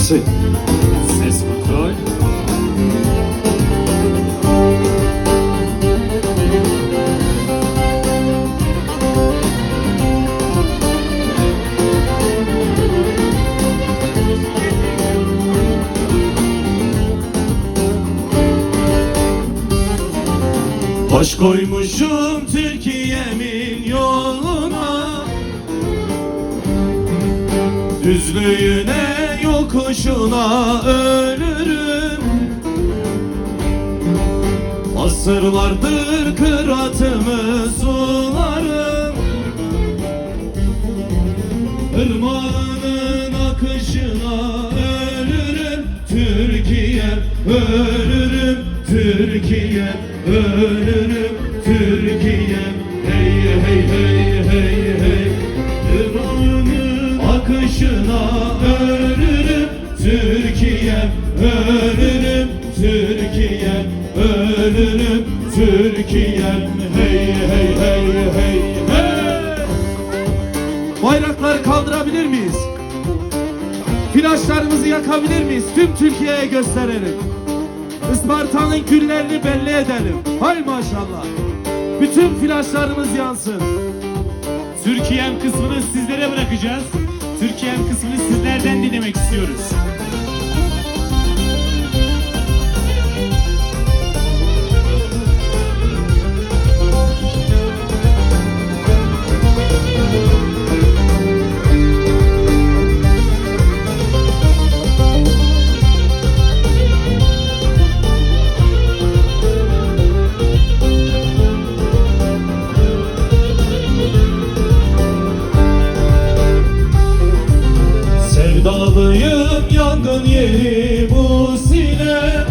Ses kontrol. Baş koymuşum Türkiye'min yoluna, düzlüğüne yokuşuna ölürüm. Asırlardır kıratımı sularım, ırmağının akışına ölürüm. Türkiye'm ölürüm, Türkiye'm ölürüm, Türkiye'm. Hey hey hey hey hey, ırmağının akışına ölürüm. Türkiye'm ölürüm, Türkiye'm ölürüm, Türkiye'm. Hey hey hey hey hey. Bayrakları kaldırabilir miyiz? Flaşlarımızı yakabilir miyiz? Tüm Türkiye'ye gösterelim. Isparta'nın günlerini belli edelim. Hay maşallah. Bütün flaşlarımız yansın. Türkiye'm kısmını sizlere bırakacağız. Türkiye'm kısmını sizlerden dinlemek istiyoruz. Sevdalıyım, yangın yeri bu sine.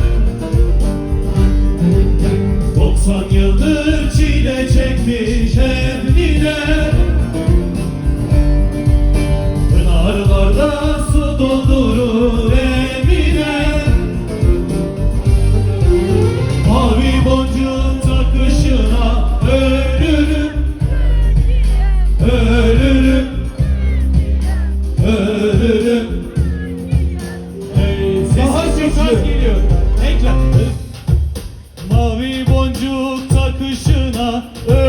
90 yıldır çile çekmiş evlide. Pınarlarda su doldurur evine. Mavi boncuk takışına ölürüm, ölürüm, ölürüm. Daha çok geliyor. Ekran. Mavi boncuk takışına ölürüm.